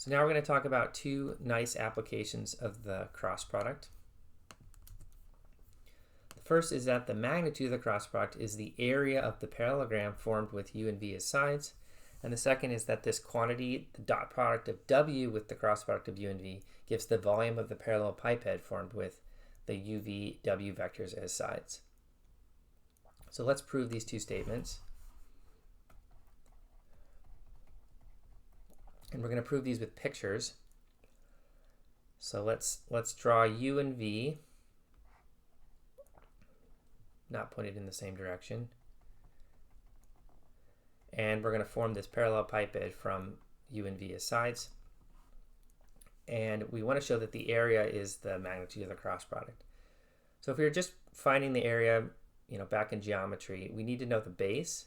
So now we're going to talk about two nice applications of the cross product. The first is that the magnitude of the cross product is the area of the parallelogram formed with u and v as sides. And the second is that this quantity, the dot product of w with the cross product of u and v, gives the volume of the parallel pipette formed with the u, v, w vectors as sides. So let's prove these two statements. And we're going to prove these with pictures. So let's draw u and v, not pointed in the same direction. And we're going to form this parallel pipette from u and v as sides. And we want to show that the area is the magnitude of the cross product. So if we were just finding the area, back in geometry, we need to know the base,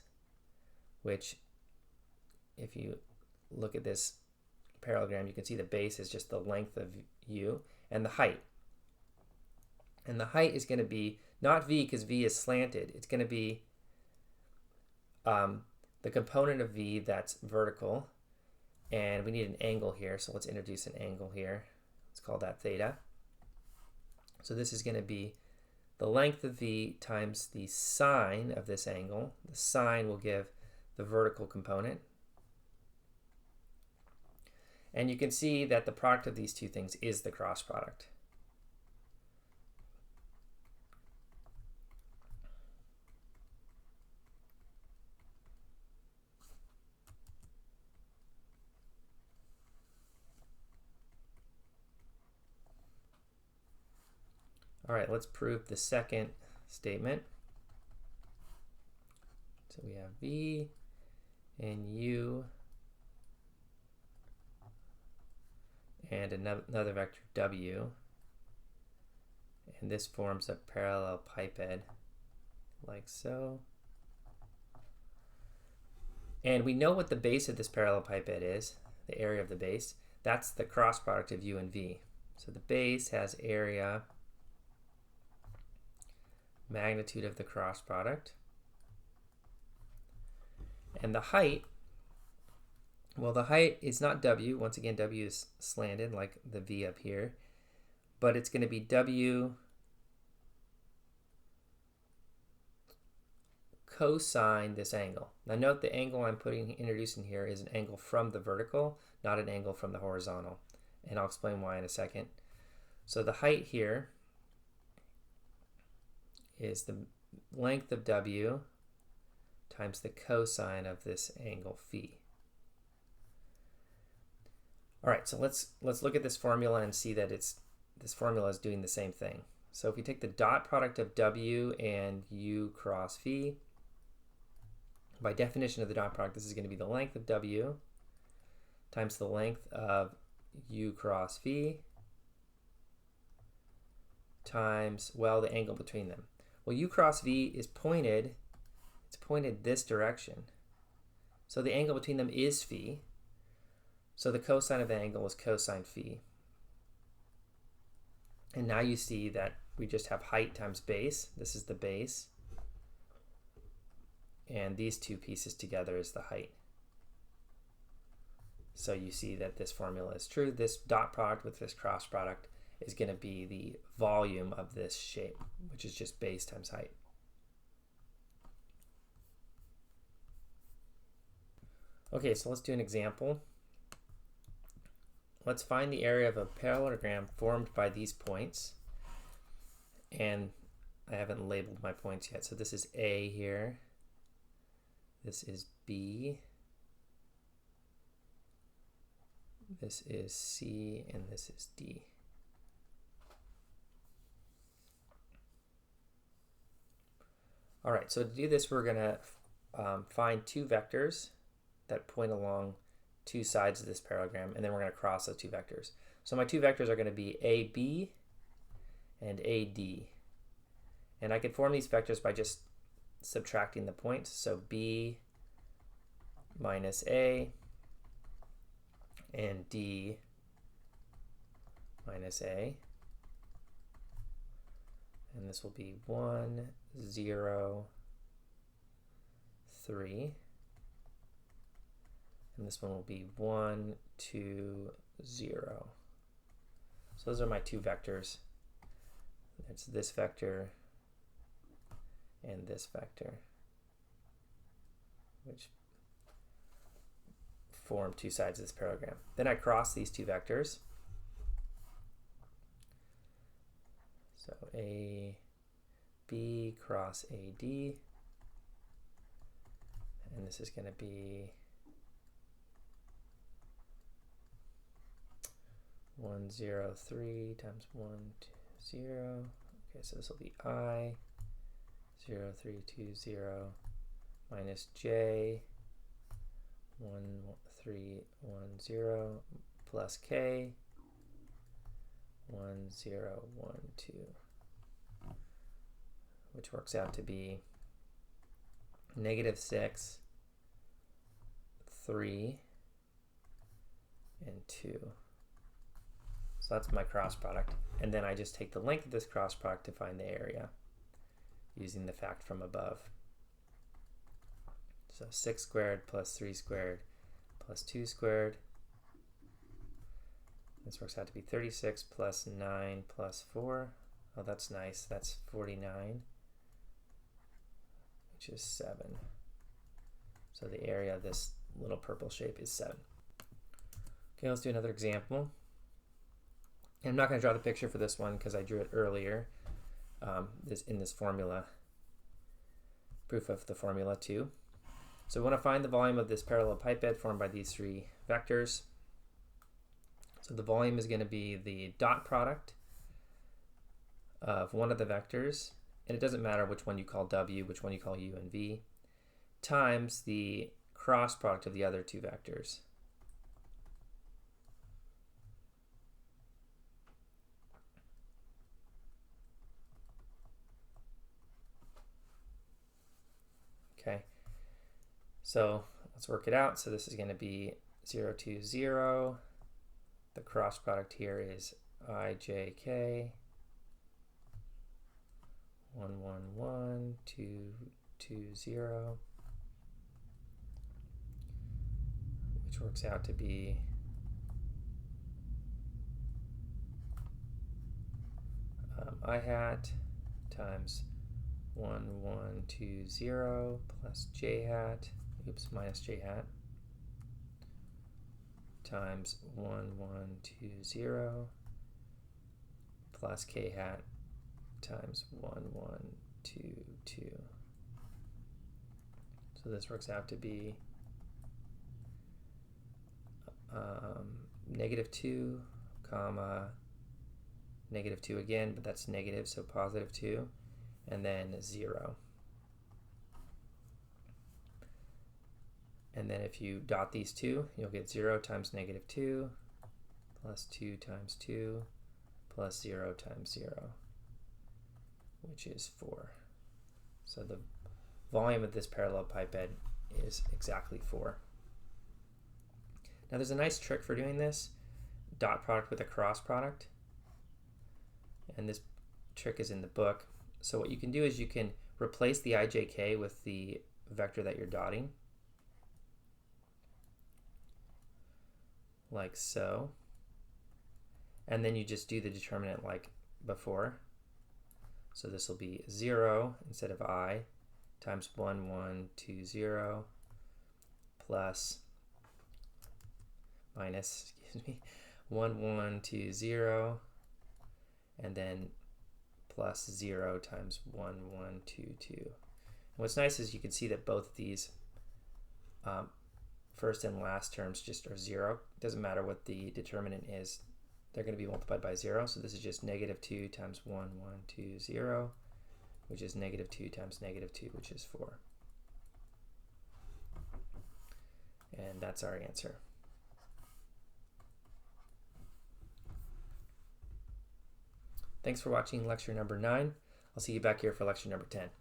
which if you look at this parallelogram, you can see the base is just the length of u, and the height. And the height is going to be not v because v is slanted. It's going to be the component of v that's vertical, and we need an angle here, so let's introduce an angle here. Let's call that theta. So this is going to be the length of v times the sine of this angle. The sine will give the vertical component. And you can see that the product of these two things is the cross product. All right, let's prove the second statement. So we have v and u and another vector w, and this forms a parallel pipette like so. And we know what the base of this parallel pipette is, the area of the base. That's the cross product of u and v. So the base has area, magnitude of the cross product, and the height, well, the height is not w. Once again, w is slanted like the v up here, but it's going to be w cosine this angle. Now note the angle I'm introducing here is an angle from the vertical, not an angle from the horizontal, and I'll explain why in a second. So the height here is the length of w times the cosine of this angle phi. All right, so let's look at this formula and see that this formula is doing the same thing. So if we take the dot product of w and u cross phi, by definition of the dot product, this is going to be the length of w times the length of u cross phi times, well, the angle between them. Well, u cross v is pointed, it's pointed this direction. So the angle between them is phi. So the cosine of the angle is cosine phi. And now you see that we just have height times base. This is the base. And these two pieces together is the height. So you see that this formula is true. This dot product with this cross product is going to be the volume of this shape, which is just base times height. Okay, so let's do an example. Let's find the area of a parallelogram formed by these points. And I haven't labeled my points yet. So this is A here. This is B. This is C, and this is D. All right, so to do this, we're going to find two vectors that point along two sides of this parallelogram, and then we're going to cross those two vectors. So my two vectors are going to be AB and AD. And I can form these vectors by just subtracting the points. So B minus A and D minus A. And this will be 1, 0, 3. and this one will be 1, 2, 0. So those are my two vectors. It's this vector and this vector, which form two sides of this parallelogram. Then I cross these two vectors. So AB cross AD, and this is going to be 1, 0, 3 times 1, 2, 0. Okay, so this will be I, 0, 3, 2, 0, minus J, 1, 3, 1, 0, plus K, 1, 0, 1, 2, which works out to be -6, 3, and 2. So that's my cross product. And then I just take the length of this cross product to find the area using the fact from above. So 6 squared plus 3 squared plus 2 squared. This works out to be 36 plus 9 plus 4. Oh, that's nice. That's 49, which is 7. So the area of this little purple shape is 7. Okay, let's do another example. And I'm not going to draw the picture for this one because I drew it earlier in this formula, proof of the formula 2. So we want to find the volume of this parallel pipe bed formed by these three vectors. So the volume is going to be the dot product of one of the vectors, and it doesn't matter which one you call W, which one you call U and V, times the cross product of the other two vectors. Okay, so let's work it out. So this is going to be 0, 2, 0. The cross product here is IJK, 1, 1, 1, 2, 2, 0, which works out to be I hat times 1, 1, 2, 0 plus J hat, oops, minus J hat, times 1, 1, 2, 0 plus K hat times 1, 1, 2, 2. So this works out to be -2, comma, -2 again, but that's negative, so +2, and then 0. And then if you dot these two, you'll get 0 times -2 plus 2 times 2 plus 0 times 0, which is 4. So the volume of this parallel pipe bed is exactly 4. Now there's a nice trick for doing this, dot product with a cross product, and this trick is in the book. So what you can do is you can replace the IJK with the vector that you're dotting, like so, and then you just do the determinant like before. So this will be 0 instead of I times 1, 1, 2, 0 plus minus, 1, 1, 2, 0, and then plus 0 times 1, 1, 2, 2. And what's nice is you can see that both of these first and last terms just are 0. It doesn't matter what the determinant is, they're going to be multiplied by 0. So this is just -2 times 1, 1, 2, 0, which is -2 times -2, which is 4. And that's our answer. Thanks for watching lecture number 9. I'll see you back here for lecture number 10.